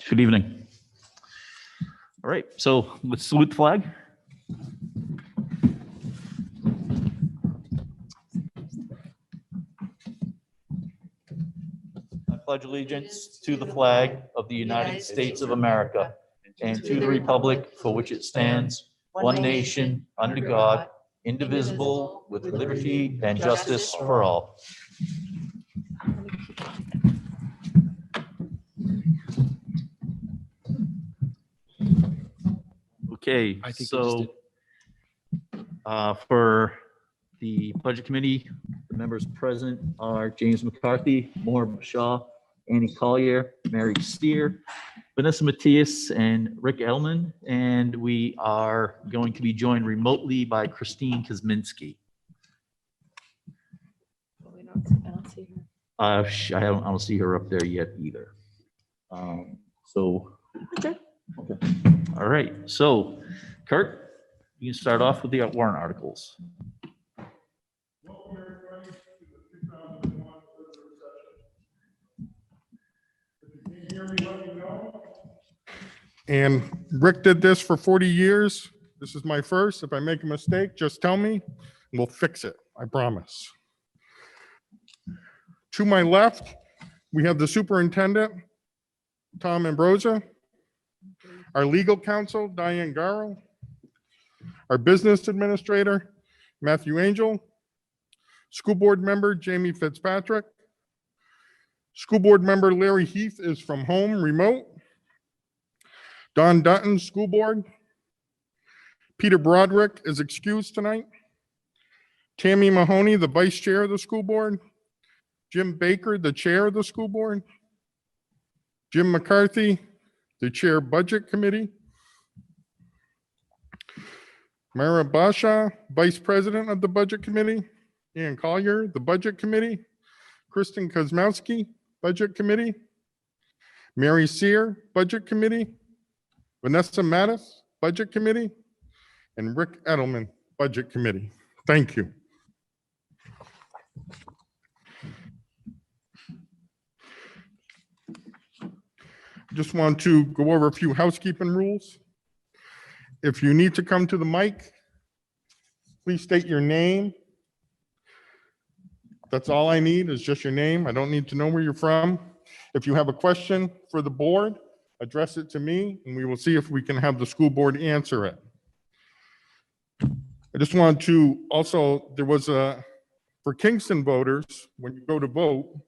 Good evening. All right, so let's salute the flag. I pledge allegiance to the flag of the United States of America and to the republic for which it stands, one nation, under God, indivisible, with liberty and justice for all. Okay, so for the Budget Committee, the members present are James McCarthy, Maura Shaw, Annie Collier, Mary Steer, Vanessa Matias, and Rick Edelman. And we are going to be joined remotely by Christine Kosminski. I don't see her. I don't see her up there yet either. Okay. All right. So, Kurt, you can start off with the warrant articles. And Rick did this for 40 years. This is my first. If I make a mistake, just tell me and we'll fix it. I promise. To my left, we have the superintendent, Tom Ambrosia, our legal counsel, Diane Garrow, our business administrator, Matthew Angel, school board member, Jamie Fitzpatrick, school board member, Larry Heath is from home, remote, Don Dutton, school board, Peter Broderick is excused tonight, Tammy Mahoney, the vice chair of the school board, Jim Baker, the chair of the school board, Jim McCarthy, the chair budget committee, Mara Basha, vice president of the budget committee, Ian Collier, the budget committee, Kristen Kosmowski, budget committee, Mary Sear, budget committee, Vanessa Mattis, budget committee, and Rick Edelman, budget committee. Thank you. Just want to go over a few housekeeping rules. If you need to come to the mic, please state your name. That's all I need is just your name. I don't need to know where you're from. If you have a question for the board, address it to me and we will see if we can have the school board answer it. I just want to also, there was for Kingston voters, when you go to vote,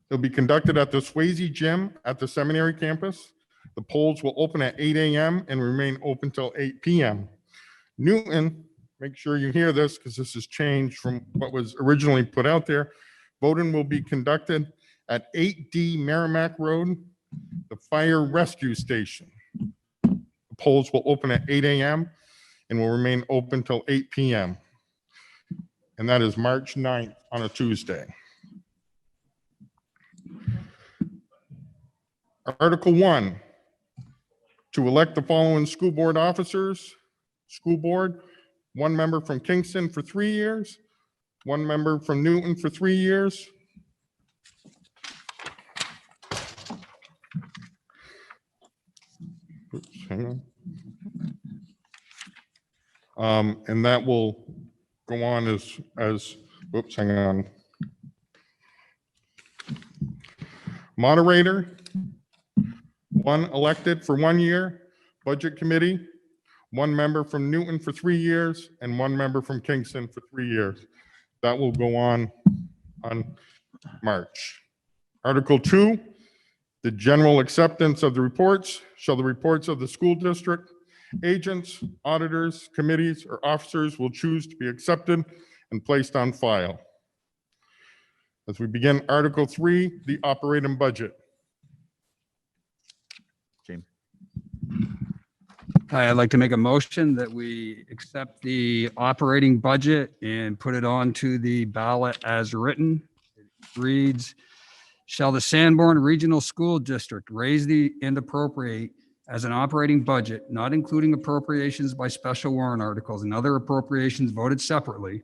it'll be conducted at the Swayze Gym at the seminary campus. The polls will open at 8 a.m. and remain open till 8 p.m. Newton, make sure you hear this because this has changed from what was originally put out there. Voting will be conducted at 8D Merrimack Road, the fire rescue station. The polls will open at 8 a.m. and will remain open till 8 p.m. And that is March 9th on a Tuesday. Article 1, to elect the following school board officers. School board, 1 member from Kingston for 3 years, 1 member from Newton for 3 years. Oops, hang on. And that will go on as whoops, hang on. Moderator, 1 elected for 1 year, budget committee, 1 member from Newton for 3 years, and 1 member from Kingston for 3 years. That will go on March. Article 2, the general acceptance of the reports. Shall the reports of the school district, agents, auditors, committees, or officers will choose to be accepted and placed on file. As we begin Article 3, the operating budget. Hi, I'd like to make a motion that we accept the operating budget and put it onto the ballot as written. It reads, shall the Sanborn Regional School District raise and appropriate as an operating budget, not including appropriations by special warrant articles and other appropriations voted separately,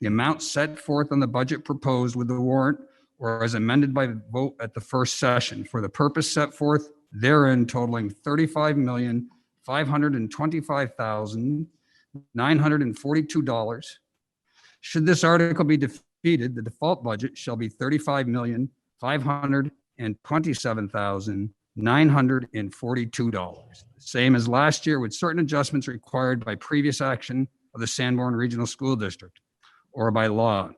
the amount set forth on the budget proposed with the warrant or as amended by vote at the first session for the purpose set forth therein totaling $35,525,942. Should this article be defeated, the default budget shall be $35,527,942. Same as last year with certain adjustments required by previous action of the Sanborn Regional School District or by law.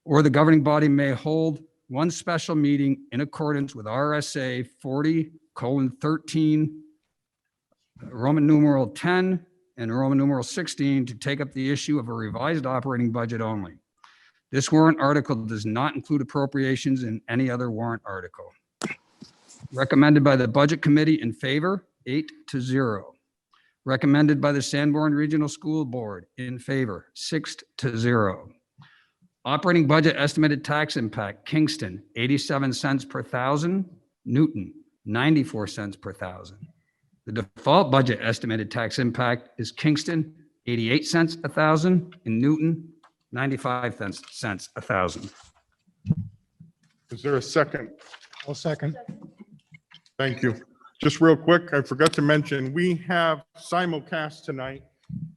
Or the governing body may hold one special meeting in accordance with RSA 40:13, Roman numeral 10 and Roman numeral 16 to take up the issue of a revised operating budget only. This warrant article does not include appropriations in any other warrant article. Recommended by the Budget Committee in favor, 8-0. Recommended by the Sanborn Regional School Board in favor, 6-0. Operating budget estimated tax impact, Kingston, 87 cents per thousand, Newton, 94 cents per thousand. The default budget estimated tax impact is Kingston, 88 cents a thousand, and Newton, 95 cents a thousand. Is there a second? I'll second. Thank you. Just real quick, I forgot to mention, we have simulcast tonight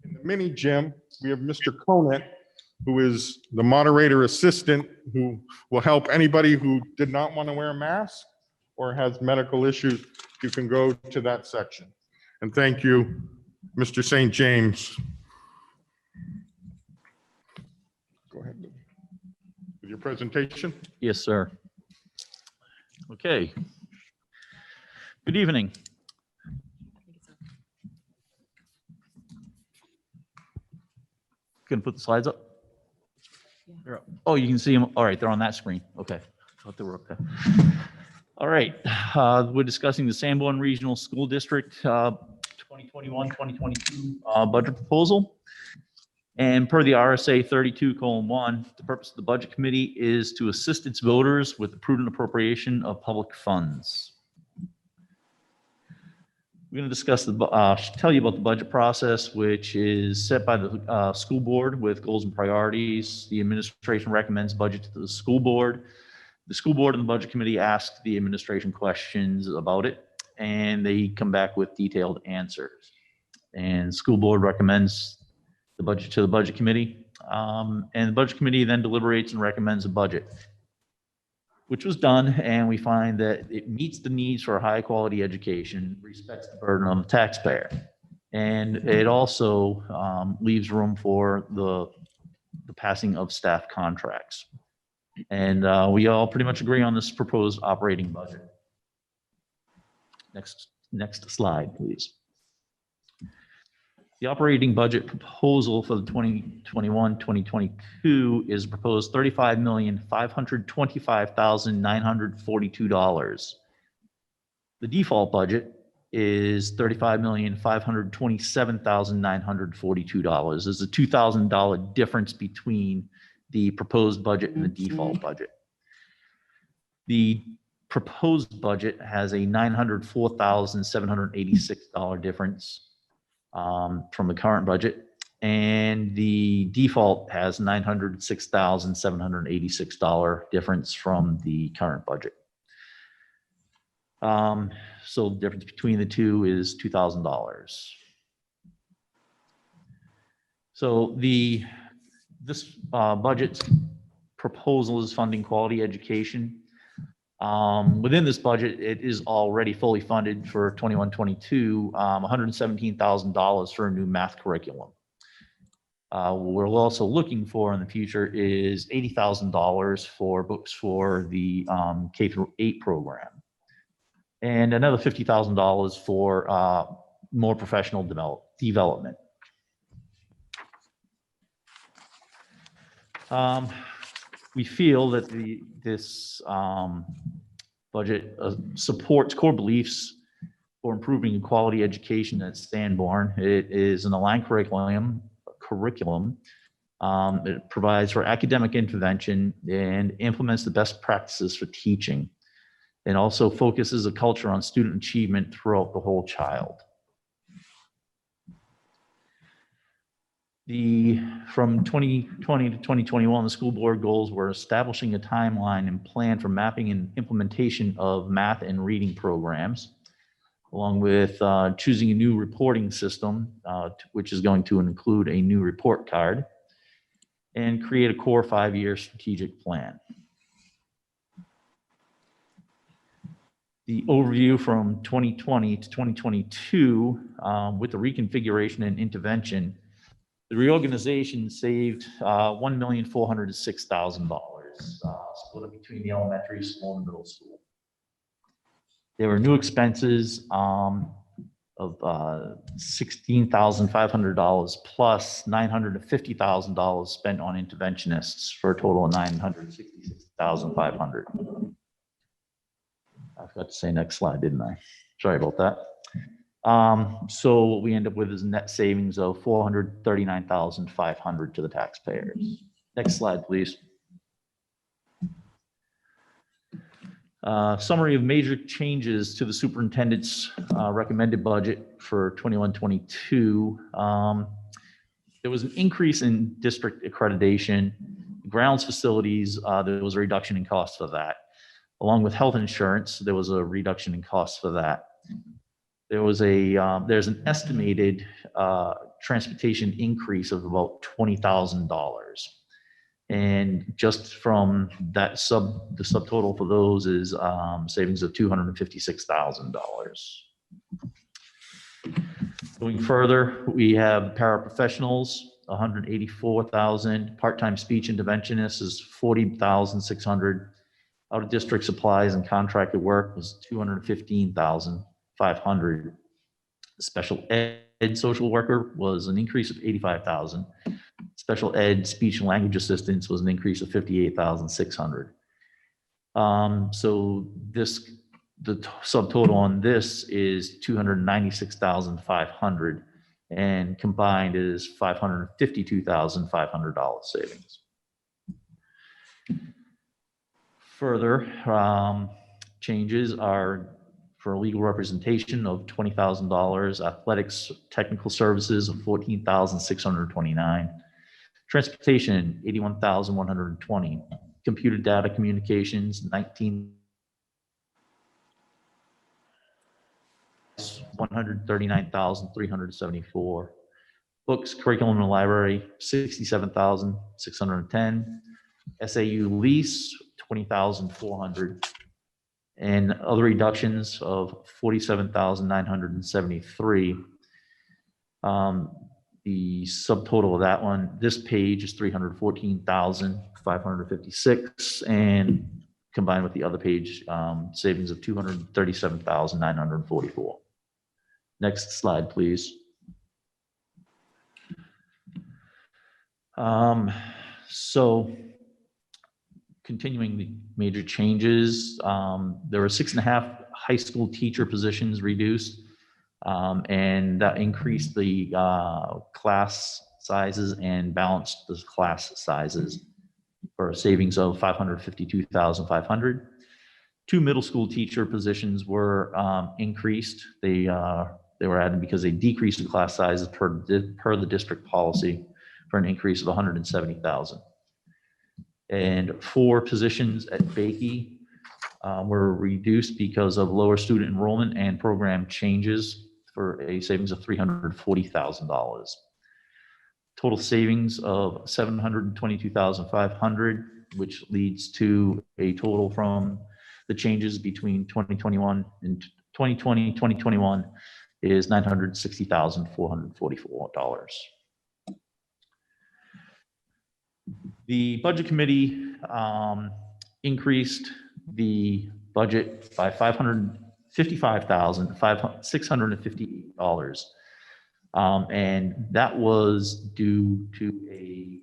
in the mini gym. We have Mr. Conant, who is the moderator assistant, who will help anybody who did not want to wear a mask or has medical issues. You can go to that section. And thank you, Mr. St. James. Go ahead with your presentation. Yes, sir. Okay. Good evening. Gonna put the slides up? They're up. Oh, you can see them. All right, they're on that screen. Okay. Thought they were okay. All right, we're discussing the Sanborn Regional School District 2021-2022 budget proposal. And per the RSA 32:1, the purpose of the Budget Committee is to assist its voters with the prudent appropriation of public funds. We're going to discuss tell you about the budget process, which is set by the school board with goals and priorities. The administration recommends budget to the school board. The school board and the budget committee ask the administration questions about it, and they come back with detailed answers. And the school board recommends the budget to the budget committee, and the budget committee then deliberates and recommends a budget, which was done, and we find that it meets the needs for a high quality education, respects the burden on the taxpayer, and it also leaves room for the passing of staff contracts. And we all pretty much agree on this proposed operating budget. Next slide, please. The operating budget proposal for the 2021-2022 is proposed $35,525,942. The default budget is $35,527,942. There's a $2,000 difference between the proposed budget and the default budget. The proposed budget has a $904,786 difference from the current budget, and the default has $906,786 difference from the current budget. So the difference between the two is $2,000. So this budget proposal is funding quality education. Within this budget, it is already fully funded for 21-22, $117,000 for a new math curriculum. What we're also looking for in the future is $80,000 for books for the K-8 program, and another $50,000 for more professional development. We feel that this budget supports core beliefs for improving quality education at Sanborn. It is an aligned curriculum. It provides for academic intervention and implements the best practices for teaching, and also focuses a culture on student achievement throughout the whole child. From 2020 to 2021, the school board goals were establishing a timeline and plan for mapping and implementation of math and reading programs, along with choosing a new reporting system, which is going to include a new report card, and create a core 5-year strategic plan. The overview from 2020 to 2022, with the reconfiguration and intervention, the reorganization saved $1,406,000, split between the elementary school and middle school. There were new expenses of $16,500 plus $950,000 spent on interventionists for a total of $966,500. I forgot to say next slide, didn't I? Sorry about that. So what we end up with is net savings of $439,500 to the taxpayers. Next slide, please. Summary of major changes to the superintendent's recommended budget for 21-22. There was an increase in district accreditation, grounds facilities. There was a reduction in cost for that. Along with health insurance, there was a reduction in cost for that. There's an estimated transportation increase of about $20,000. And just from that the subtotal for those is savings of $256,000. Going further, we have paraprofessionals, $184,000. Part-time speech interventionists is $40,600. Out-of-district supplies and contracted work was $215,500. Special ed social worker was an increase of $85,000. Special ed speech and language assistance was an increase of $58,600. So the subtotal on this is $296,500, and combined is $552,500 savings. Further changes are for legal representation of $20,000, athletics technical services of $14,629, transportation $81,120, computer data communications $139,374, books, curriculum, and library $67,610, SAU lease $20,400, and other reductions of $47,973. The subtotal of that one, this page is $314,556, and combined with the other page, savings of $237,944. Next slide, please. So continuing the major changes, there were 6.5 high school teacher positions reduced, and that increased the class sizes and balanced the class sizes for a savings of $552,500. 2 middle school teacher positions were increased. They were added because they decreased the class sizes per the district policy for an increase of $170,000. And 4 positions at Bakey were reduced because of lower student enrollment and program changes for a savings of $340,000. Total savings of $722,500, which leads to a total from the changes between 2021 and 2021 is $960,444. The budget committee increased the budget by $555,658, and that was due to a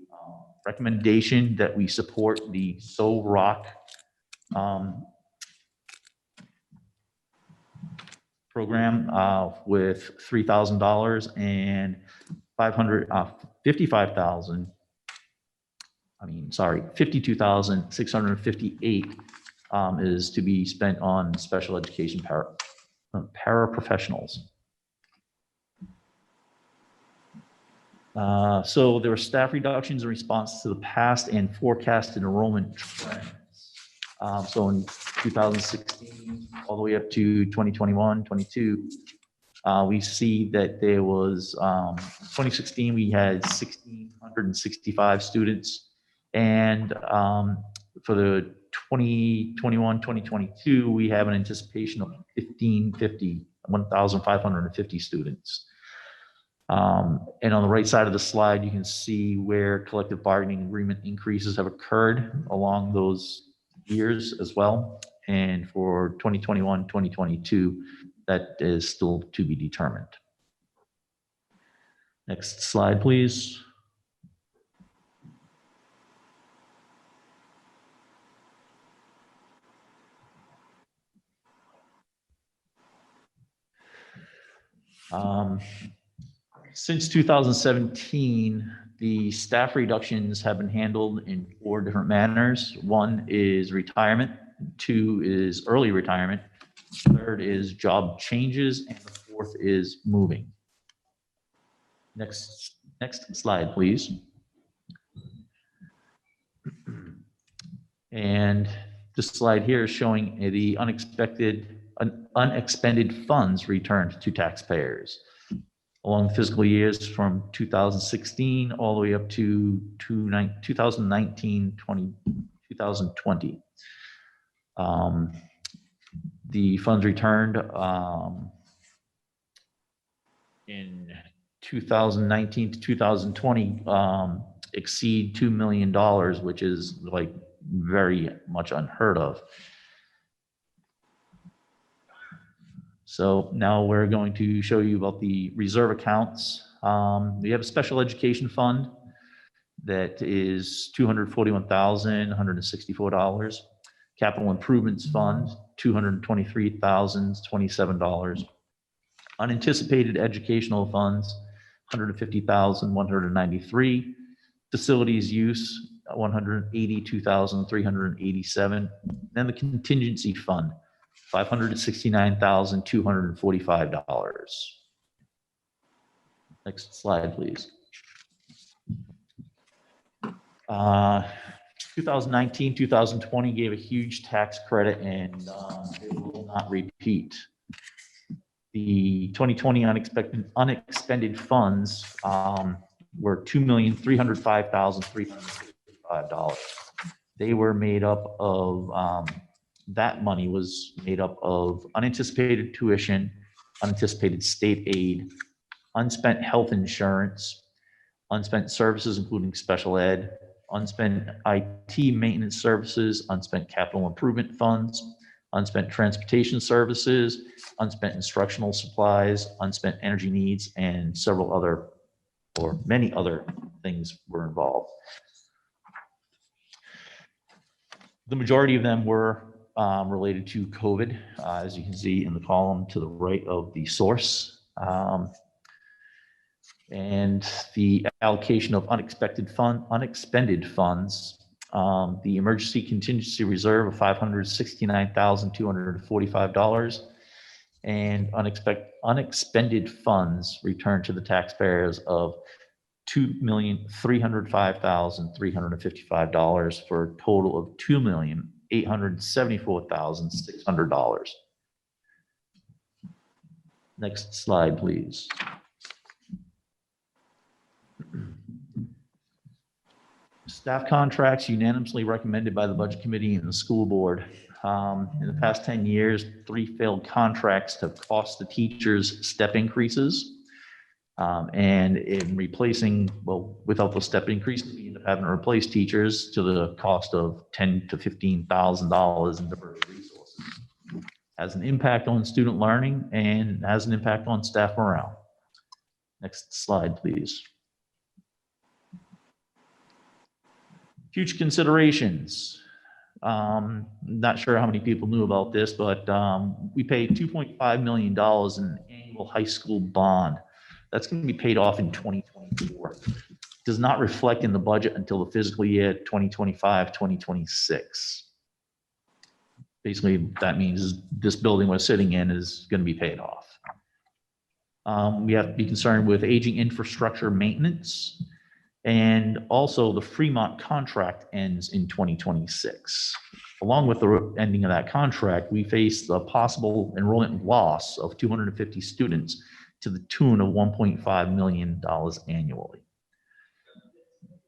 recommendation that we support the SOROC program with $3,000 and $52,658 is to be spent on special education paraprofessionals. So there were staff reductions in response to the past and forecasted enrollment trends. So in 2016, all the way up to 2021, 22, we see that there was, 2016, we had 1,665 students. And for the 2021, 2022, we have an anticipation of 1,550 students. And on the right side of the slide, you can see where collective bargaining agreement increases have occurred along those years as well. And for 2021, 2022, that is still to be determined. Next slide, please. Since 2017, the staff reductions have been handled in 4 different manners. 1 is retirement, 2 is early retirement, 3rd is job changes, and the 4th is moving. Next slide, please. And this slide here is showing the unexpended funds returned to taxpayers along the fiscal years from 2016 all the way up to 2019, 2020. The funds returned in 2019 to 2020 exceed $2 million, which is like very much unheard of. So now we're going to show you about the reserve accounts. We have a special education fund that is $241,164. Capital improvements fund, $223,027. Unanticipated educational funds, $150,193. Facilities use, $182,387. Then the contingency fund, $569,245. Next slide, please. 2019, 2020 gave a huge tax credit, and it will not repeat. The 2020 unexpended funds were $2,305,355. They were made up of that money was made up of unanticipated tuition, unanticipated state aid, unspent health insurance, unspent services, including special ed, unspent IT maintenance services, unspent capital improvement funds, unspent transportation services, unspent instructional supplies, unspent energy needs, and several other, or many other things were involved. The majority of them were related to COVID, as you can see in the column to the right of the source. And the allocation of unexpended funds, the emergency contingency reserve of $569,245, and unexpended funds returned to the taxpayers of $2,305,355 for a total of $2,874,600. Next slide, please. Staff contracts unanimously recommended by the Budget Committee and the school board. In the past 10 years, 3 failed contracts have cost the teachers step increases. And in replacing, well, without the step increase, we end up having to replace teachers to the cost of $10,000 to $15,000 in diverted resources. Has an impact on student learning and has an impact on staff morale. Next slide, please. Future considerations. Not sure how many people knew about this, but we paid $2.5 million in an annual high school bond. That's going to be paid off in 2024. Does not reflect in the budget until the fiscal year 2025, 2026. Basically, that means this building we're sitting in is going to be paid off. We have to be concerned with aging infrastructure maintenance. And also the Fremont contract ends in 2026. Along with the ending of that contract, we face the possible enrollment loss of 250 students to the tune of $1.5 million annually.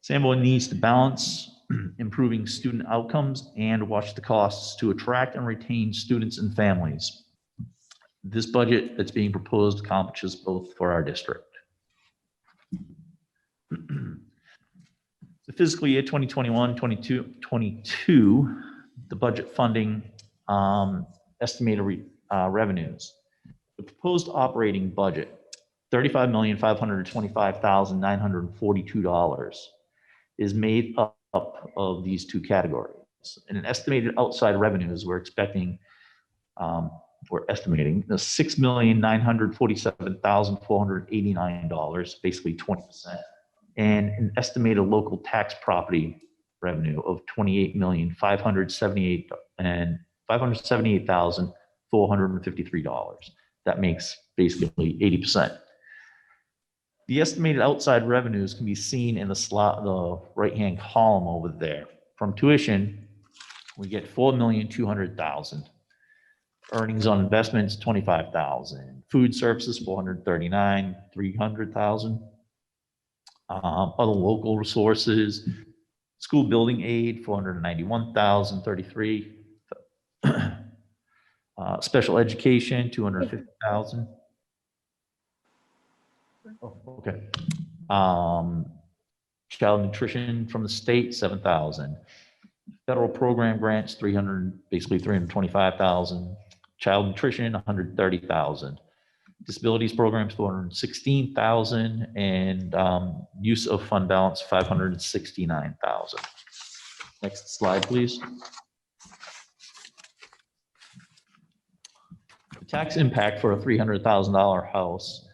Sanborn needs to balance improving student outcomes and watch the costs to attract and retain students and families. This budget that's being proposed accomplishes both for our district. The fiscal year 2021-22, the budget funding estimated revenues. The proposed operating budget, $35,525,942, is made up of these two categories. And an estimated outside revenues, we're estimating the $6,947,489, basically 20%, and an estimated local tax property revenue of $28,578,453. That makes basically 80%. The estimated outside revenues can be seen in the right-hand column over there. From tuition, we get $4,200,000. Earnings on investments, $25,000. Food services, $439,000, $300,000. Other local resources, school building aid, $491,033. Special education, $250,000. Oh, okay. Child nutrition from the state, $7,000. Federal program grants, basically $325,000. Child nutrition, $130,000. Disabilities programs, $416,000, and use of fund balance, $569,000. Next slide, please. The tax impact for a $300,000 house.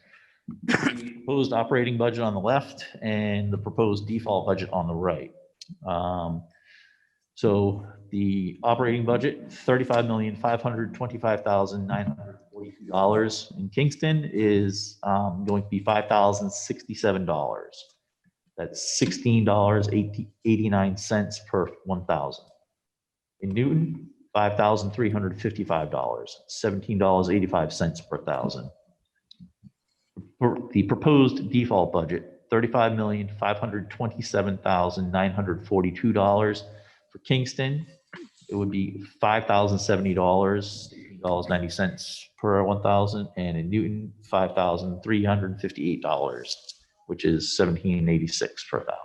The proposed operating budget on the left and the proposed default budget on the right. So the operating budget, $35,525,942 in Kingston, is going to be $5,067. That's $16.89 per 1,000. In Newton, $5,355, $17.85 per 1,000. The proposed default budget, $35,527,942 for Kingston. It would be $5,070, $18.90 per 1,000, and in Newton, $5,358, which is $17.86 per 1,000.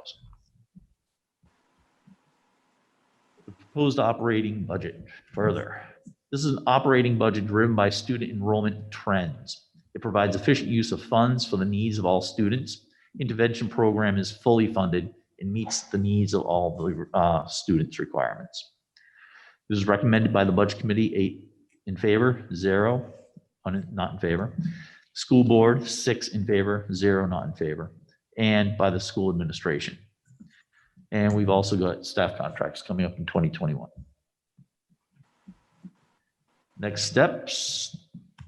The proposed operating budget further. This is an operating budget driven by student enrollment trends. It provides efficient use of funds for the needs of all students. Intervention program is fully funded and meets the needs of all the students' requirements. This is recommended by the Budget Committee, 8 in favor, 0 not in favor. School Board, 6 in favor, 0 not in favor, and by the school administration. And we've also got staff contracts coming up in 2021. Next steps,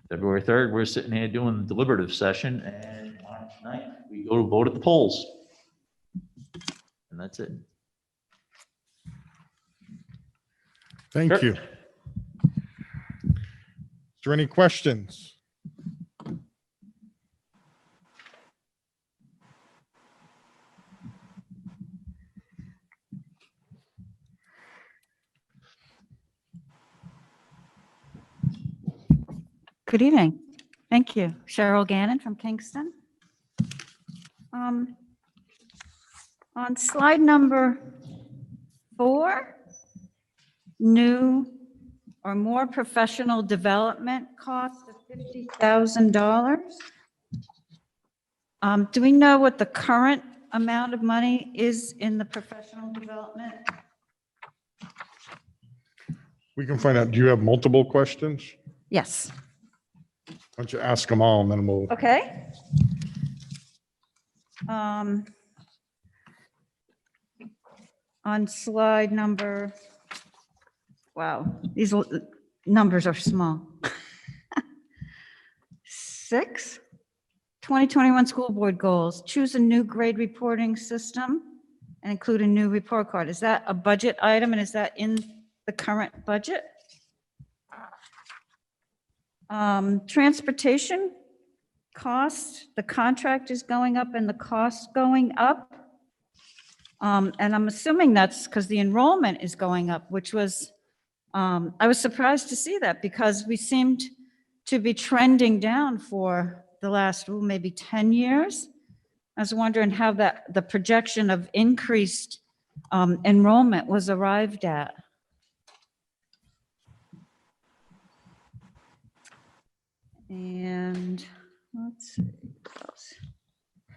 February 3rd, we're sitting here doing the deliberative session, and March 9th, we go to vote at the polls. And that's it. Thank Sure. you. Is there any questions? Good evening. Thank you. Cheryl Gannon from Kingston. On slide number 4, new or more professional development cost of $50,000. Do we know what the current amount of money is in the professional development? We can find out. Do you have multiple questions? Yes. Why don't you ask them all and then we'll. Okay. On slide number, wow, these numbers are small. 6, 2021 school board goals, choose a new grade reporting system and include a new report card. Is that a budget item and is that in the current budget? Transportation cost, the contract is going up and the cost going up. And I'm assuming that's because the enrollment is going up, which was, I was surprised to see that because we seemed to be trending down for the last, maybe 10 years. I was wondering how the projection of increased enrollment was arrived at. And let's see what else. I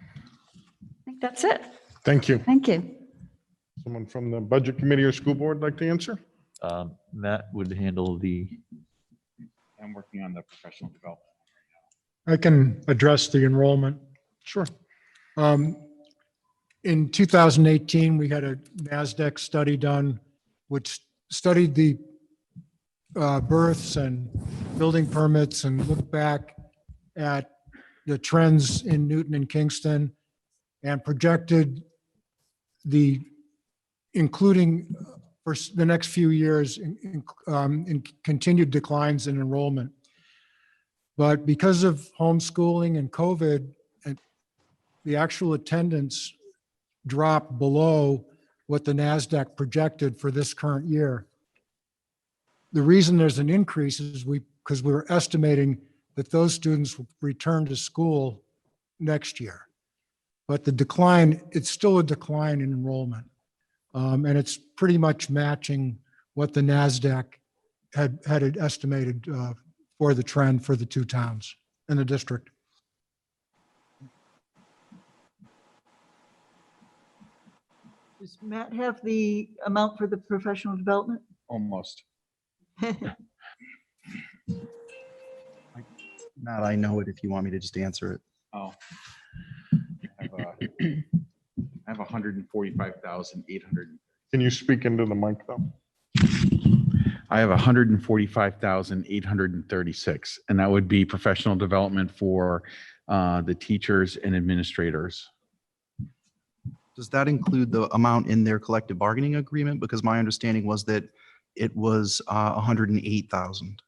think that's it. Thank you. Thank you. Someone from the Budget Committee or School Board like to answer? Matt would handle the, I'm working on the professional development. I can address the enrollment. Sure. In 2018, we had a NASDAQ study done, which studied the births and building permits and looked back at the trends in Newton and Kingston and projected including for the next few years in continued declines in enrollment. But because of homeschooling and COVID, the actual attendance dropped below what the NASDAQ projected for this current year. The reason there's an increase is because we're estimating that those students will return to school next year. But the decline, it's still a decline in enrollment. And it's pretty much matching what the NASDAQ had estimated for the trend for the two towns in the district. Does Matt have the amount for the professional development? Almost. Matt, I know it if you want me to just answer it. Oh. I have 145,800. Can you speak into the mic though? I have 145,836, and that would be professional development for the teachers and administrators. Does that include the amount in their collective bargaining agreement? Because my understanding was that it was 108,000.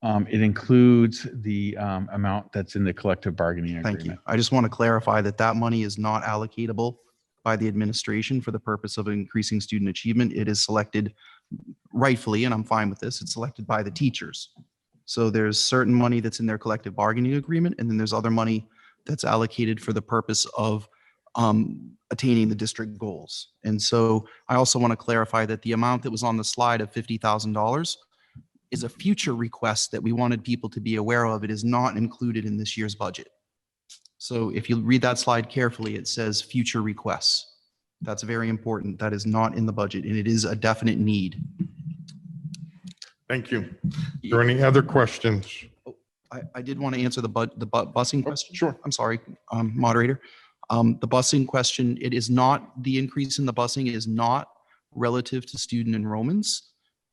It includes the amount that's in the collective bargaining Thank you. agreement. I just want to clarify that that money is not allocatable by the administration for the purpose of increasing student achievement. It is selected rightfully, and I'm fine with this, it's selected by the teachers. So there's certain money that's in their collective bargaining agreement, and then there's other money that's allocated for the purpose of attaining the district goals. And so I also want to clarify that the amount that was on the slide of $50,000 is a future request that we wanted people to be aware of. It is not included in this year's budget. So if you read that slide carefully, it says future requests. That's very important. That is not in the budget, and it is a definite need. Thank you. Are there any other questions? I did want to answer the busing question. Sure. I'm sorry, moderator. The busing question, it is not, the increase in the busing is not relative to student enrollments.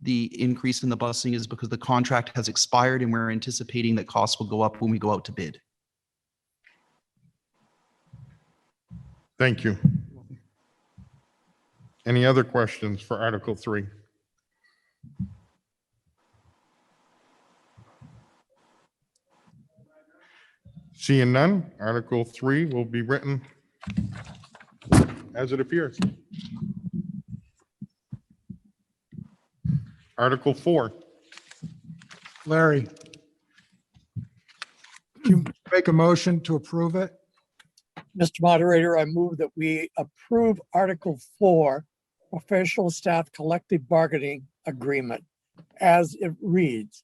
The increase in the busing is because the contract has expired and we're anticipating that costs will go up when we go out to bid. Thank you. Any other questions for Article 3? Seeing none, Article 3 will be written as it appears. Article 4. Larry, you make a motion to approve it? Mr. Moderator, I move that we approve Article 4, Professional Staff Collective Bargaining Agreement, as it reads.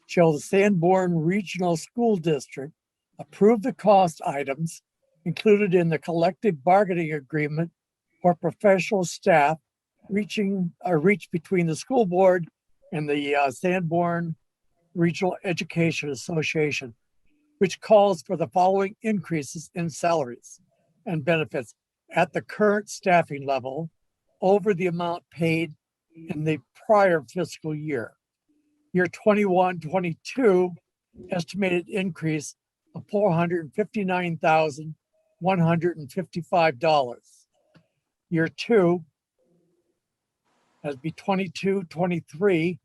Shall the Sanborn Regional School District approve the cost items included in the collective bargaining agreement for professional staff reached between the school board and the Sanborn Regional Education Association, which calls for the following increases in salaries and benefits at the current staffing level over the amount paid in the prior fiscal year. Year 21-22 estimated increase of $459,155. Year two has be 22-23,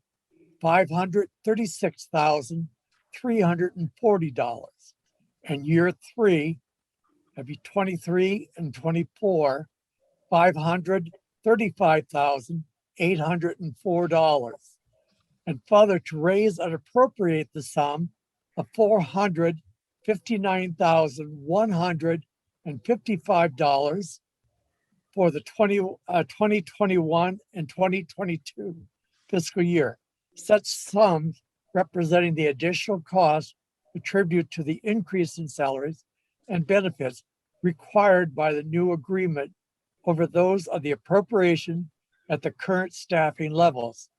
$536,340. And year three, that'd be 23 and 24, $535,804. And further, to raise and appropriate the sum of $459,155 for the 2021 and 2022 fiscal year. Such sums representing the additional cost attributed to the increase in salaries and benefits required by the new agreement over those of the appropriation at the current staffing levels.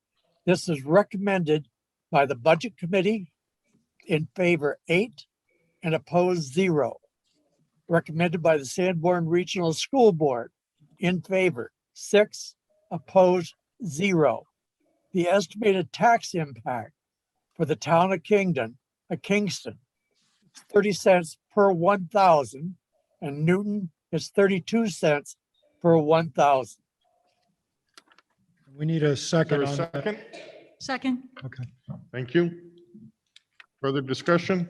This is recommended by the Budget Committee, in favor 8 and opposed 0. Recommended by the Sanborn Regional School Board, in favor 6, opposed 0. The estimated tax impact for the town of Kingston, 30 cents per 1,000, and Newton is 32 cents per 1,000. We need a Is there second a on that. second? Second. Okay. Thank you. Further discussion?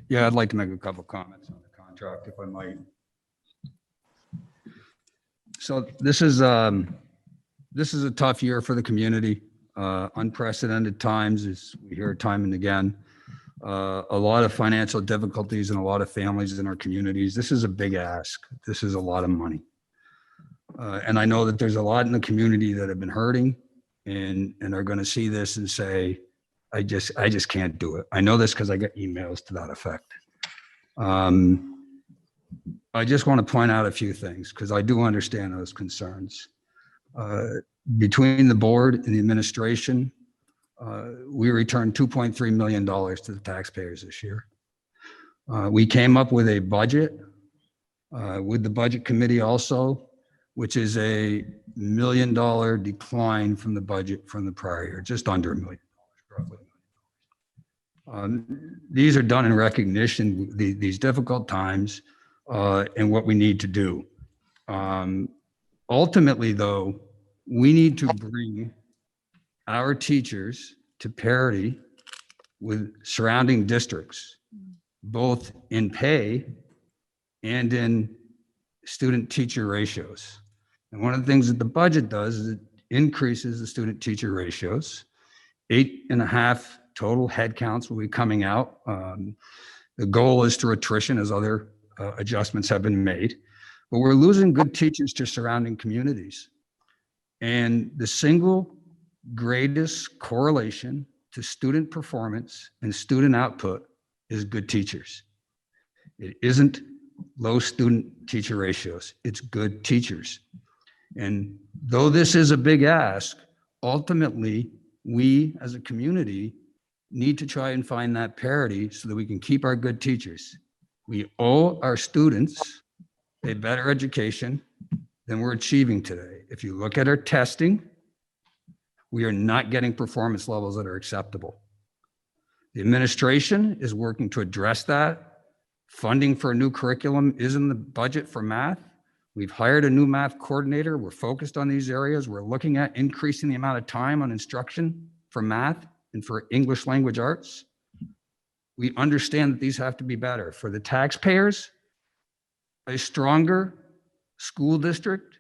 Yeah, I'd like to make a couple comments on the contract, if I might. So this is a tough year for the community. Unprecedented times, as we hear time and again. A lot of financial difficulties and a lot of families in our communities. This is a big ask. This is a lot of money. And I know that there's a lot in the community that have been hurting and are going to see this and say, I just can't do it. I know this because I get emails to that effect. I just want to point out a few things because I do understand those concerns. Between the board and the administration, we returned $2.3 million to the taxpayers this year. We came up with a budget with the budget committee also, which is a $1 million decline from the budget from the prior year, just under $1 million, roughly. These are done in recognition, these difficult times and what we need to do. Ultimately, though, we need to bring our teachers to parity with surrounding districts, both in pay and in student-teacher ratios. And one of the things that the budget does is it increases the student-teacher ratios. 8.5 total headcounts will be coming out. The goal is through attrition, as other adjustments have been made. But we're losing good teachers to surrounding communities. And the single greatest correlation to student performance and student output is good teachers. It isn't low student-teacher ratios. It's good teachers. And though this is a big ask, ultimately, we as a community need to try and find that parity so that we can keep our good teachers. We owe our students a better education than we're achieving today. If you look at our testing, we are not getting performance levels that are acceptable. The administration is working to address that. Funding for a new curriculum is in the budget for math. We've hired a new math coordinator. We're focused on these areas. We're looking at increasing the amount of time on instruction for math and for English language arts. We understand that these have to be better. For the taxpayers, a stronger school district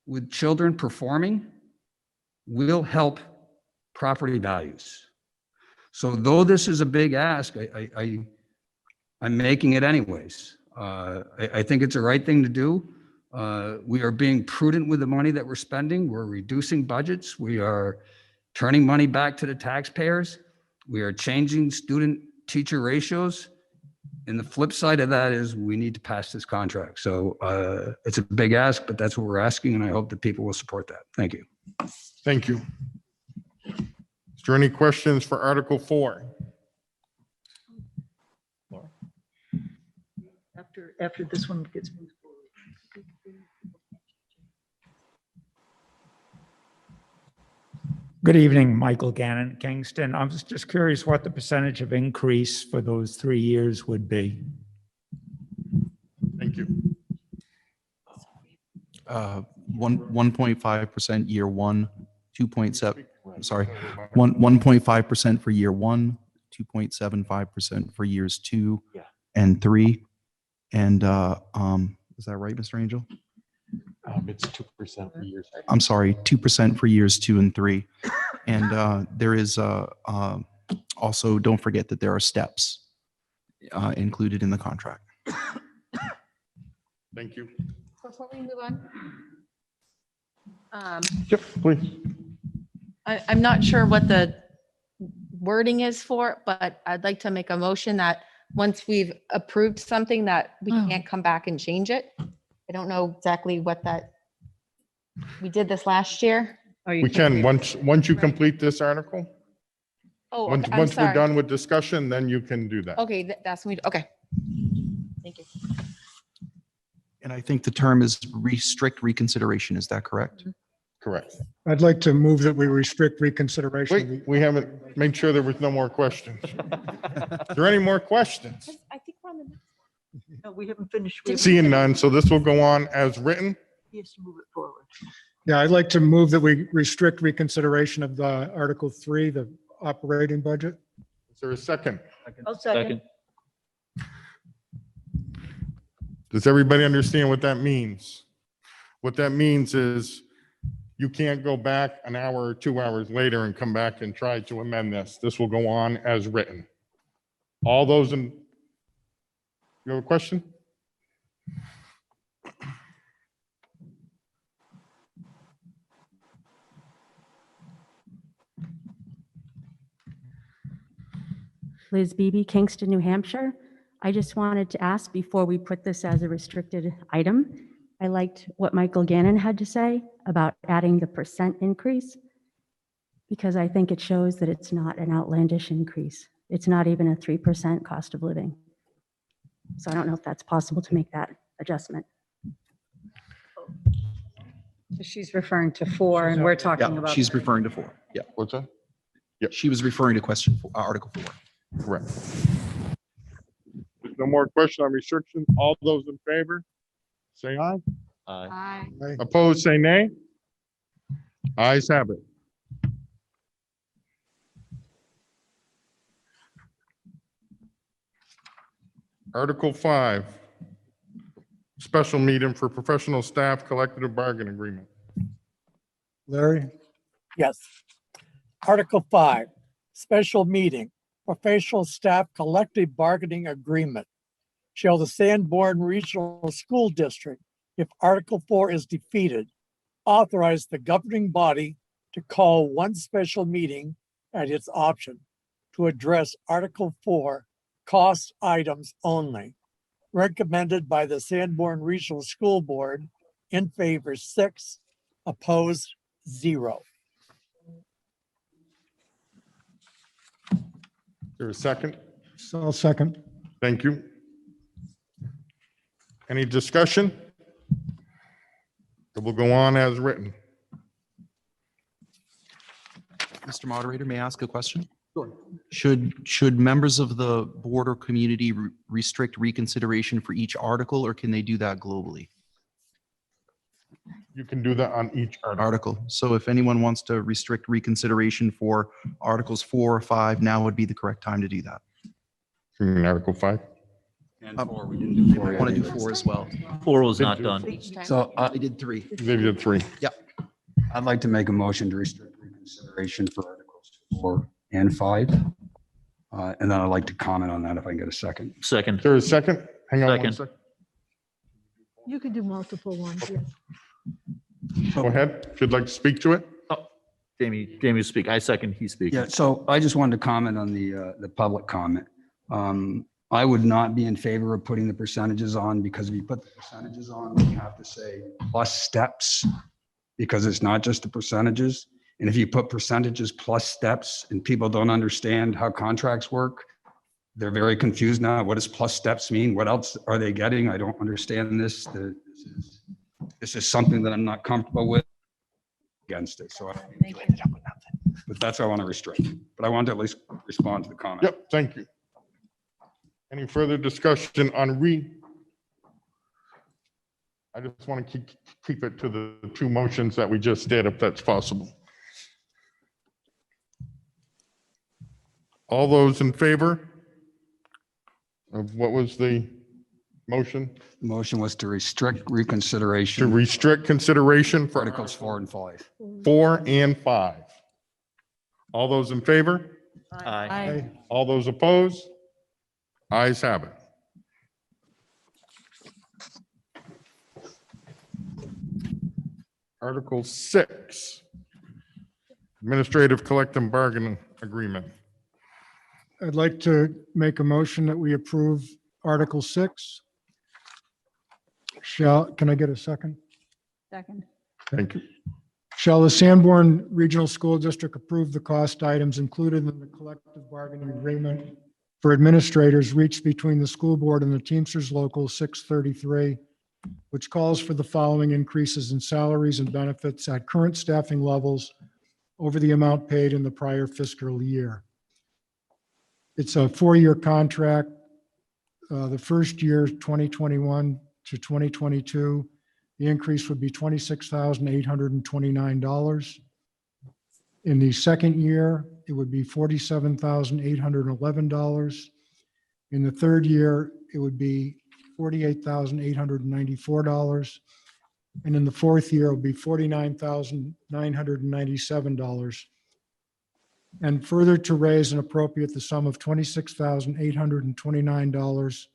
with children performing will help property values. So though this is a big ask, I'm making it anyways. I think it's the right thing to do. We are being prudent with the money that we're spending. We're reducing budgets. We are turning money back to the taxpayers. We are changing student-teacher ratios. And the flip side of that is we need to pass this contract. So it's a big ask, but that's what we're asking. And I hope that people will support that. Thank you. Thank you. Is there any questions for Article 4? After this one gets moved forward. Good evening, Michael Gannon, Kingston. I was just curious what the percentage of increase for those 3 years would be. Thank you. 1.5% year one, 2.7, sorry, 1.5% for year one, 2.75% for years 2 and 3. And is that right, Mr. Angel? It's 2% for years. I'm sorry, 2% for years 2 and 3. And there is also, don't forget that there are steps included in the contract. Thank you. Before we move on, Yep, please. I'm not sure what the wording is for, it, but I'd like to make a motion that once we've approved something that we can't come back and change it. I don't know exactly what that, we did this last year. We can, once you complete this article, Oh, once okay, I'm once we're sorry. done with discussion, then you can do that. Okay, that's me. Okay. Thank you. And I think the term is strict reconsideration. Is that correct? Correct. I'd like to move that we restrict reconsideration. Wait, we haven't made sure there was no more questions. Are there any more questions? I think we're on the next. No, we haven't finished. We haven't Seeing finished. none, so this will go on as written. He has to move it forward. Yeah, I'd like to move that we restrict reconsideration of the Article 3, the operating budget. Is there a second? I'll second. Does everybody understand what that means? What that means is you can't go back an hour or 2 hours later and come back and try to amend this. This will go on as written. All those in, you have a question? Liz Beebe, Kingston, New Hampshire. I just wanted to ask before we put this as a restricted item, I liked what Michael Gannon had to say about adding the percent increase, because I think it shows that it's not an outlandish increase. It's not even a 3% cost of living. So I don't know if that's possible to make that adjustment. She's referring to 4 and we're talking Yeah, about. she's referring to 4. Yeah. What's that? She was referring to Article 4. Correct. There's no more question on restriction. All those in favor, say aye. Aye. Aye. Opposed, say nay. Ayes have it. Article 5, special meeting for professional staff collective bargaining agreement. Larry? Yes. Article 5, special meeting, professional staff collective bargaining agreement. Shall the Sanborn Regional School District, if Article 4 is defeated, authorize the governing body to call one special meeting at its option to address Article 4 cost items only, recommended by the Sanborn Regional School Board, in favor 6, opposed 0. Is there a second? So I'll second. Thank you. Any discussion? It will go on as written. Mr. Moderator, may I ask a question? Sure. Should members of the board or community restrict reconsideration for each article, or can they do that globally? You can do that on each article. So if anyone wants to restrict reconsideration for Articles 4 or 5, now would be the correct time to do that. You mean Article 5? And 4, we didn't do 4 I want to yet. do 4 as well. 4 was not done. Each time. So I did 3. They did 3. I'd like to make a motion to restrict reconsideration for Articles 4 and 5. And then I'd like to comment on that if I can get a second. Second. Is there a second? Hang on one Second. second. You can do multiple ones, yes. Go ahead, if you'd like to speak to it. Jamie will speak. I second, he speaks. Yeah, so I just wanted to comment on the public comment. I would not be in favor of putting the percentages on, because if you put the percentages on, you have to say plus steps, because it's not just the percentages. And if you put percentages plus steps and people don't understand how contracts work, they're very confused now. What does plus steps mean? What else are they getting? I don't understand this. This is something that I'm not comfortable with against it. So but that's what I want to restrict. But I wanted to at least respond to the comment. Yep, thank you. Any further discussion on I just want to keep it to the two motions that we just did, if that's possible. All those in favor of what was the motion? The motion was to restrict To reconsideration, restrict consideration for Articles 4 and 5. 4 and 5. All those in favor? Aye. All those opposed? Ayes have it. Article 6, Administrative Collective Bargaining Agreement. I'd like to make a motion that we approve Article 6. Can I get a second? Second. Thank you. Shall the Sanborn Regional School District approve the cost items included in the collective bargaining agreement for administrators reached between the school board and the Teamsters Local 633, which calls for the following increases in salaries and benefits at current staffing levels over the amount paid in the prior fiscal year. It's a 4-year contract. The first year, 2021 to 2022, the increase would be $26,829. In the second year, it would be $47,811. In the third year, it would be $48,894. And in the fourth year, it would be $49,997. And further to raise and appropriate the sum of $26,829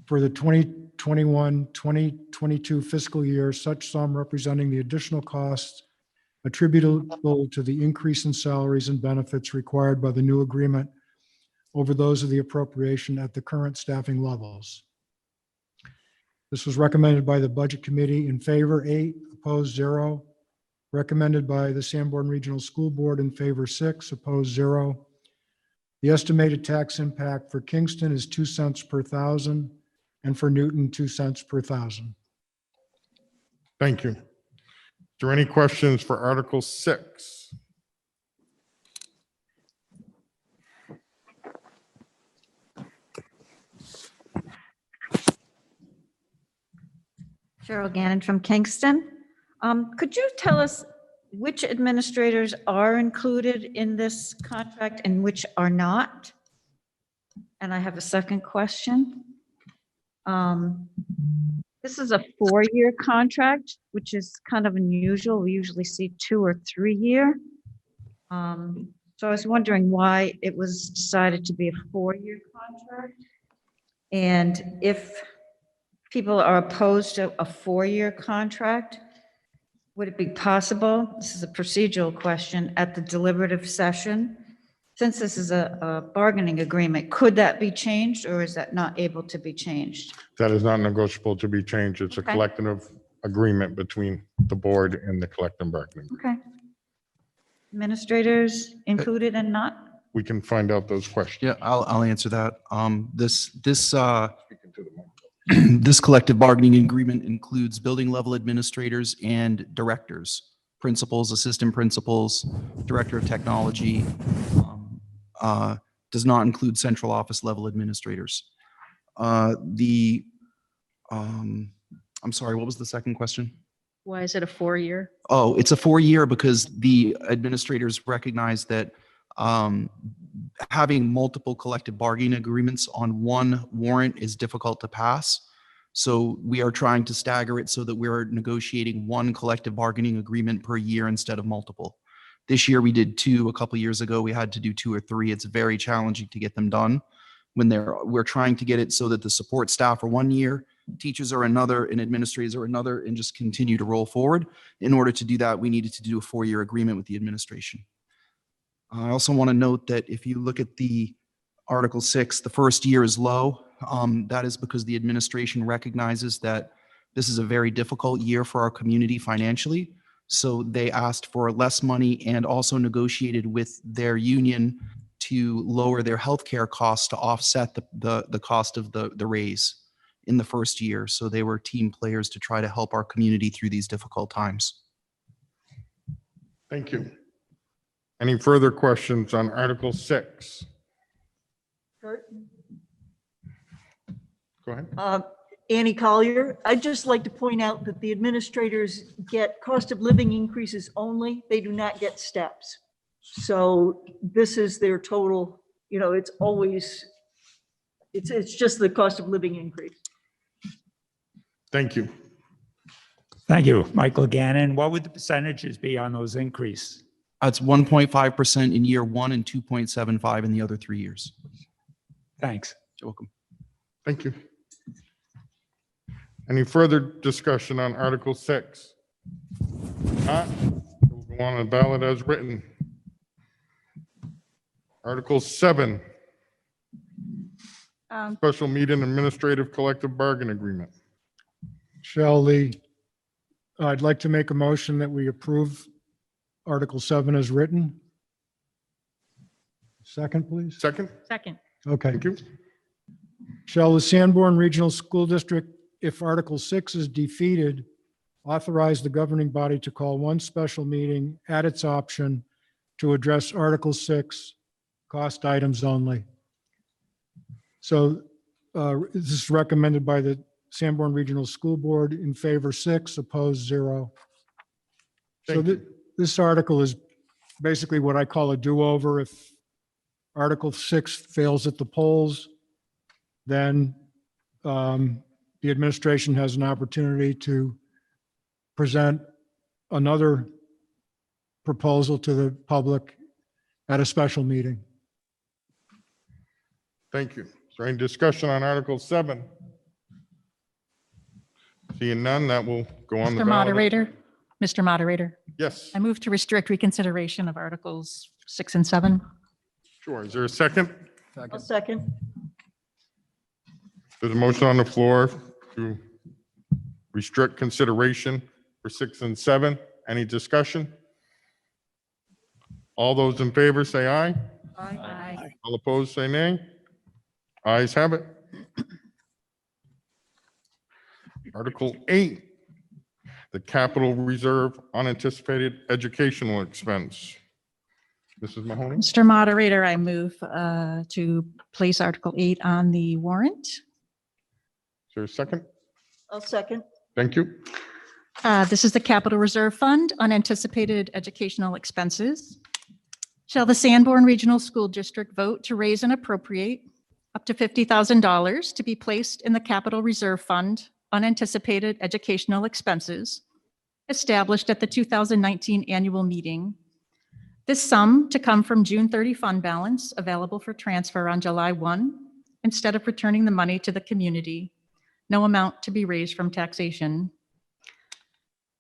for the 2021-2022 fiscal year, such sum representing the additional costs attributable to the increase in salaries and benefits required by the new agreement over those of the appropriation at the current staffing levels. This was recommended by the Budget Committee in favor 8, opposed 0. Recommended by the Sanborn Regional School Board in favor 6, opposed 0. The estimated tax impact for Kingston is 2 cents per thousand, and for Newton, 2 cents per thousand. Thank you. Is there any questions for Article 6? Cheryl Gannon from Kingston. Could you tell us which administrators are included in this contract and which are not? And I have a second question. This is a 4-year contract, which is kind of unusual. We usually see 2 or 3 year. So I was wondering why it was decided to be a 4-year contract. And if people are opposed to a 4-year contract, would it be possible, this is a procedural question, at the deliberative session, since this is a bargaining agreement, could that be changed or is that not able to be changed? That is not negotiable to be changed. It's a Okay. collective agreement between the board and the collective bargaining. Okay. Administrators included and not? We can find out those questions. Yeah, I'll answer that. This collective bargaining agreement includes building level administrators and directors, principals, assistant principals, director of technology. Does not include central office level administrators. I'm sorry, what was the second question? Why is it a 4-year? Oh, it's a 4-year because the administrators recognize that having multiple collective bargaining agreements on one warrant is difficult to pass. So we are trying to stagger it so that we're negotiating one collective bargaining agreement per year instead of multiple. This year we did 2. A couple years ago, we had to do 2 or 3. It's very challenging to get them done when we're trying to get it so that the support staff are 1 year, teachers are another, and administrators are another, and just continue to roll forward. In order to do that, we needed to do a 4-year agreement with the administration. I also want to note that if you look at the Article 6, the first year is low. That is because the administration recognizes that this is a very difficult year for our community financially. So they asked for less money and also negotiated with their union to lower their healthcare costs to offset the cost of the raise in the first year. So they were team players to try to help our community through these difficult times. Thank you. Any further questions on Article 6? Kurt? Go ahead. Annie Collier, I'd just like to point out that the administrators get cost of living increases only. They do not get steps. So this is their total, it's always, it's just the cost of living increase. Thank you. Thank you. Michael Gannon, what would the percentages be on those increase? It's 1.5% in year 1 and 2.75 in the other 3 years. Thanks. You're welcome. Thank you. Any further discussion on Article 6? Not, we'll go on the ballot as written. Article 7, special meeting administrative collective bargain agreement. I'd like to make a motion that we approve Article 7 as written. Second, please. Second? Second. Okay. Thank you. Shall the Sanborn Regional School District, if Article 6 is defeated, authorize the governing body to call one special meeting at its option to address Article 6 cost items only? So this is recommended by the Sanborn Regional School Board. In favor 6, opposed 0. So Thank you. this article is basically what I call a do-over. If Article 6 fails at the polls, then the administration has an opportunity to present another proposal to the public at a special meeting. Thank you. Is there any discussion on Article 7? Seeing none, that will go on the ballot. Mr. Moderator, Yes, I move to restrict reconsideration of Articles 6 and 7. sure. Is there a second? I'll second. There's a motion on the floor to restrict consideration for 6 and 7. Any discussion? All those in favor say aye. Aye. All opposed say nay. Ayes have it. Article 8, the capital reserve unanticipated educational expense. Mrs. Mahoney? Mr. Moderator, I move to place Article 8 on the warrant. Is there a second? I'll second. Thank you. This is the Capital Reserve Fund, unanticipated educational expenses. Shall the Sanborn Regional School District vote to raise and appropriate up to $50,000 to be placed in the Capital Reserve Fund, unanticipated educational expenses, established at the 2019 annual meeting. This sum to come from June 30 fund balance available for transfer on July 1, instead of returning the money to the community. No amount to be raised from taxation.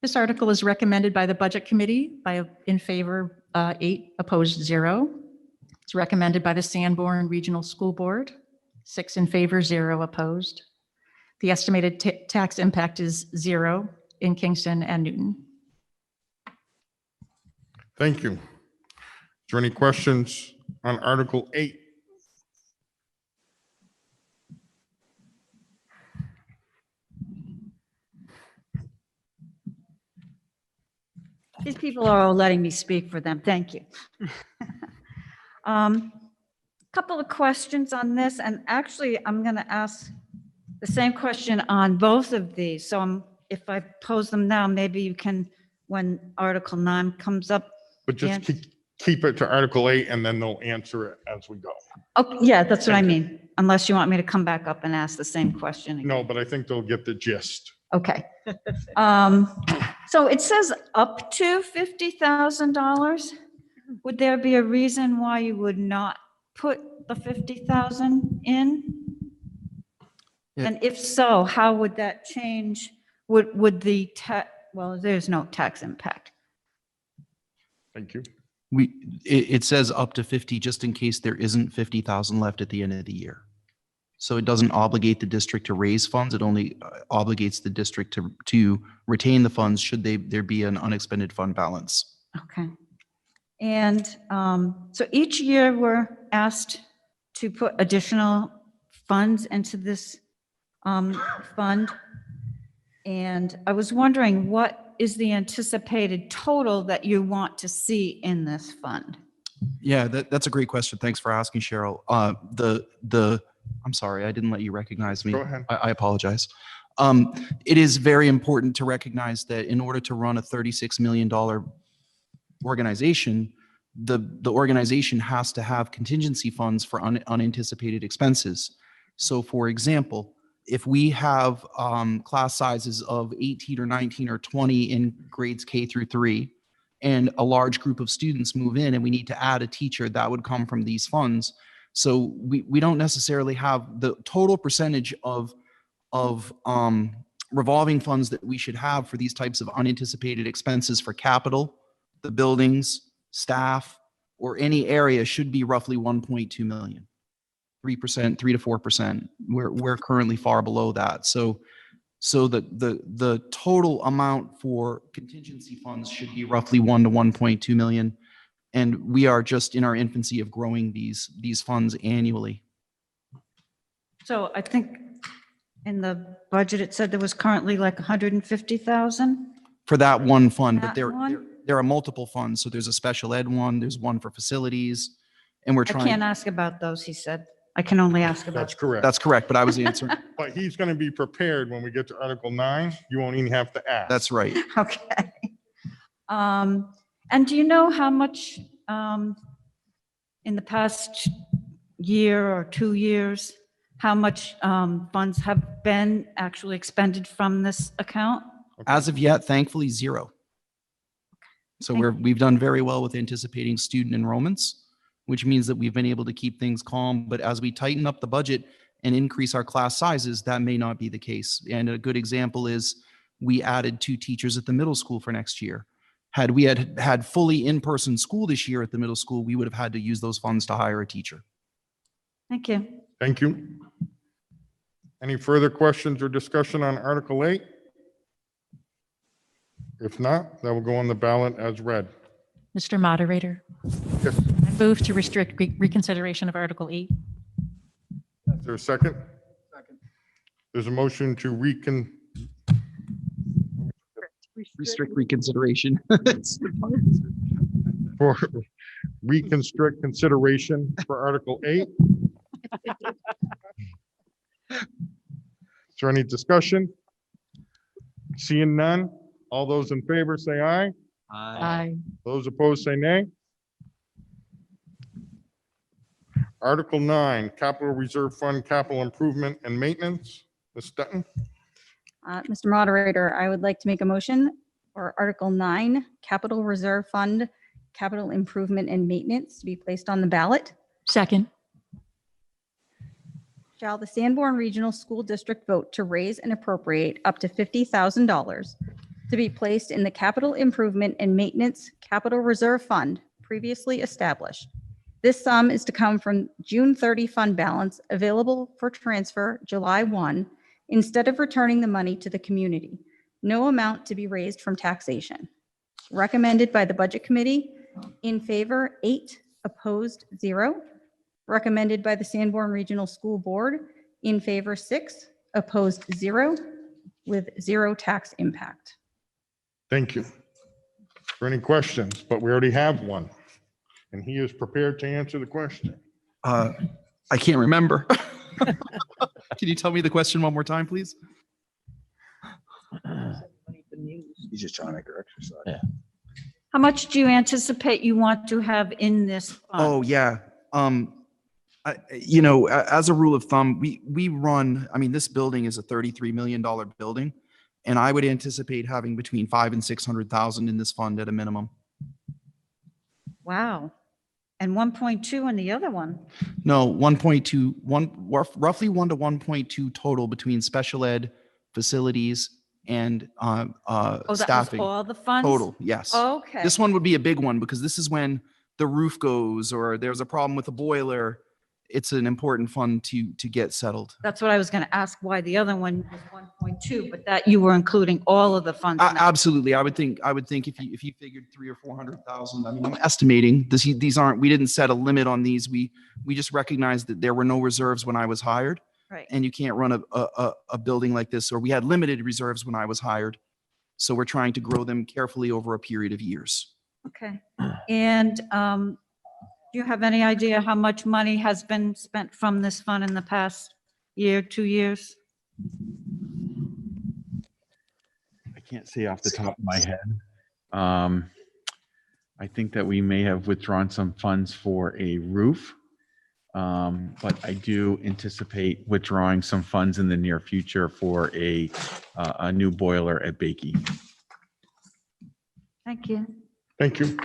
This article is recommended by the Budget Committee in favor 8, opposed 0. It's recommended by the Sanborn Regional School Board, 6 in favor, 0 opposed. The estimated tax impact is 0 in Kingston and Newton. Thank you. Is there any questions on Article 8? These people are all letting me speak for them. Thank you. Couple of questions on this, and actually I'm going to ask the same question on both of these. So if I pose them now, maybe you can, when Article 9 comes up. But just and- keep it to Article 8 and then they'll answer it as we go. Oh, yeah, that's what I mean. Unless you want me to come back up and ask the same question again. No, but I think they'll get the gist. Okay. So it says up to $50,000. Would there be a reason why you would not put the 50,000 in? Yeah. And if so, how would that change? Would the well, there's no tax impact. Thank you. It says up to 50 just in case there isn't 50,000 left at the end of the year. So it doesn't obligate the district to raise funds. It only obligates the district to retain the funds should there be an unexpended fund balance. Okay. And so each year we're asked to put additional funds into this fund. And I was wondering what is the anticipated total that you want to see in this fund? Yeah, that's a great question. Thanks for asking, Cheryl. I'm sorry, I didn't let you recognize me. Go ahead. I apologize. It is very important to recognize that in order to run a $36 million organization, the organization has to have contingency funds for unanticipated expenses. So for example, if we have class sizes of 18 or 19 or 20 in grades K through 3, and a large group of students move in and we need to add a teacher, that would come from these funds. So we don't necessarily have the total percentage of revolving funds that we should have for these types of unanticipated expenses for capital, the buildings, staff, or any area should be roughly 1.2 million. 3%, 3 to 4%. We're currently far below that. So the total amount for contingency funds should be roughly 1 to 1.2 million. And we are just in our infancy of growing these funds annually. So I think in the budget, it said there was currently like 150,000. For that one fund, but That one? there are multiple funds. So there's a special ed one, there's one for facilities, and we're I trying. can't ask about those, he said. I can only ask about. That's correct. That's correct, but I was answering. But he's going to be prepared when we get to Article 9. You won't even have to ask. That's right. Okay. And do you know how much in the past year or 2 years, how much funds have been actually expended from this account? As of yet, thankfully, zero. So we've done very well with anticipating student enrollments, which means that we've been able to keep things calm. But as we tighten up the budget and increase our class sizes, that may not be the case. And a good example is we added 2 teachers at the middle school for next year. Had we had fully in-person school this year at the middle school, we would have had to use those funds to hire a teacher. Thank you. Thank you. Any further questions or discussion on Article 8? If not, that will go on the ballot as read. Mr. Moderator, Yes. I move to restrict reconsideration of Article 8. Is there a second? Second. There's a motion to Restrict reconsideration. for reconstruct consideration for Article 8. Is there any discussion? Seeing none, all those in favor say aye. Aye. Those opposed say nay. Article 9, Capital Reserve Fund, Capital Improvement and Maintenance. Ms. Dutton? Mr. Moderator, I would like to make a motion for Article 9, Capital Reserve Fund, Capital Improvement and Maintenance to be placed on the ballot. Second. Shall the Sanborn Regional School District vote to raise and appropriate up to $50,000 to be placed in the Capital Improvement and Maintenance Capital Reserve Fund previously established? This sum is to come from June 30 fund balance available for transfer July 1 instead of returning the money to the community. No amount to be raised from taxation. Recommended by the Budget Committee. In favor, 8. Opposed, 0. Recommended by the Sanborn Regional School Board. In favor, 6. Opposed, 0. With 0 tax impact. Thank you. For any questions, but we already have one. And he is prepared to answer the question. I can't remember. Can you tell me the question one more time, please? He's just trying to make her exercise. Yeah. How much do you anticipate you want to have in this fund? Oh, yeah. As a rule of thumb, we run, I mean, this building is a $33 million building, and I would anticipate having between 500,000 and 600,000 in this fund at a minimum. Wow. And 1.2 in the other one. No, 1.2, roughly 1 to 1.2 total between special ed, facilities, and Oh, that was staffing. all the funds? Total, yes. Okay. This one would be a big one because this is when the roof goes or there's a problem with the boiler. It's an important fund to get settled. That's what I was going to ask, why the other one was 1.2, but that you were including all of the funds. in that. Absolutely. I would think if you figured 300,000 or 400,000, I mean, I'm estimating these aren't, we didn't set a limit on these. We just recognized that there were no reserves when I was hired. Right. And you can't run a building like this, or we had limited reserves when I was hired. So we're trying to grow them carefully over a period of years. Okay. And do you have any idea how much money has been spent from this fund in the past year, 2 years? I can't say off the top of my head. I think that we may have withdrawn some funds for a roof. But I do anticipate withdrawing some funds in the near future for a new boiler at Bakey. Thank you. Thank you.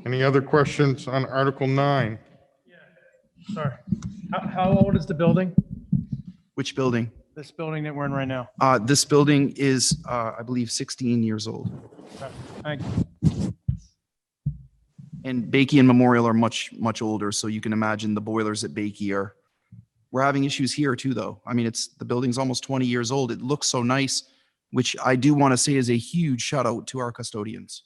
Any other questions on Article 9? Sorry. How old is the building? Which building? This building that we're in right now? This building is, I believe, 16 years old. Okay, thank you. And Bakey and Memorial are much, much older, so you can imagine the boilers at Bakey are, we're having issues here too, though. I mean, the building's almost 20 years old. It looks so nice, which I do want to say is a huge shout out to our custodians.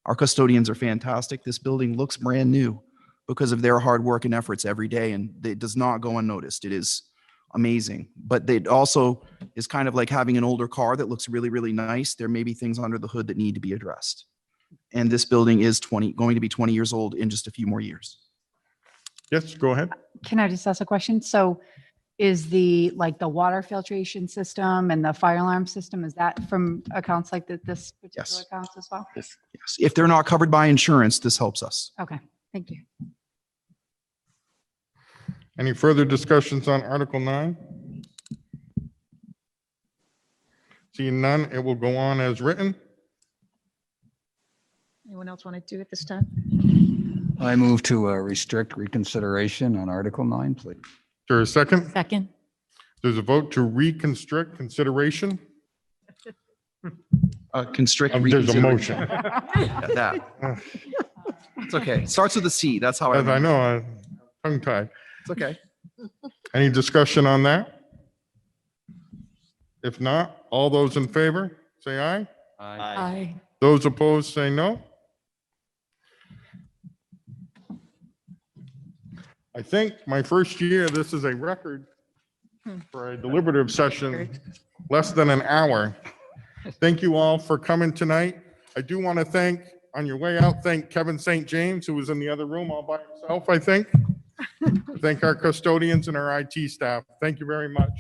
Our custodians are fantastic. This building looks brand new because of their hard work and efforts every day, and it does not go unnoticed. It is amazing. But it also is kind of like having an older car that looks really, really nice. There may be things under the hood that need to be addressed. And this building is going to be 20 years old in just a few more years. Yes, go ahead. Can I just ask a question? So is the water filtration system and the fire alarm system, is that from accounts like this particular Yes. accounts as well? Yes. If they're not covered by insurance, this helps us. Okay, thank you. Any further discussions on Article 9? Seeing none, it will go on as written. Anyone else want to do it this time? I move to restrict reconsideration on Article 9, please. Is there a second? Second. There's a vote to reconstruct consideration. Constrict. There's a reconsideration. motion. Yeah, that. It's okay. It starts with a C. That's how I. As I know, I'm tongue-tied. It's okay. Any discussion on that? If not, all those in favor, say aye. Aye. Those opposed, say no. I think my first year, this is a record for a deliberative session, less than an hour. Thank you all for coming tonight. I do want to thank, on your way out, thank Kevin St. James, who was in the other room all by himself, I think. Thank our custodians and our IT staff. Thank you very much.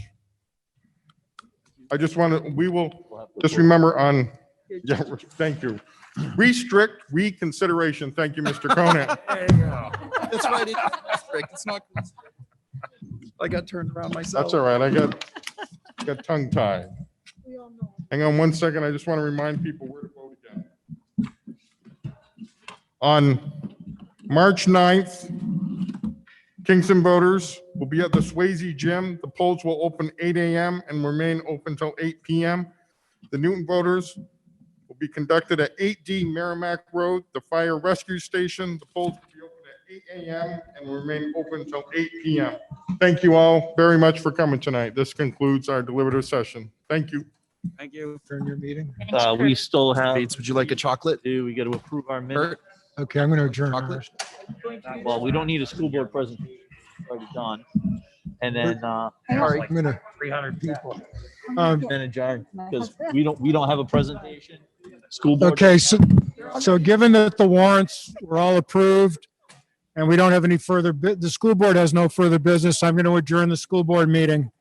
I just want to, we will just remember on, yeah, thank you. Restrict reconsideration. Thank you, Mr. Conan. There you go. That's right. It's restrict. It's not. I got turned around myself. That's all right. I got tongue tied. Hang on one second. I just want to remind people where to vote again. On March 9th, Kingston voters will be at the Swayze Gym. The polls will open 8 a.m. and remain open until 8 p.m. The Newton voters will be conducted at 8D Merrimack Road, the fire rescue station. The polls will be open at 8 a.m. and remain open until 8 p.m. Thank you all very much for coming tonight. This concludes our deliberative session. Thank you. Thank you. Turn your meeting. We still have, Bates, would you like a chocolate? we got to approve our minutes. Okay, I'm going to adjourn. Chocolate? Well, we don't need a school board presentation. It's already done. And then, Sorry, I'm going to, 300 people. then adjourn because we don't have a presentation. School board. okay, so given that the warrants were all approved and we don't have any further, the school board has no further business, I'm going to adjourn the school board meeting.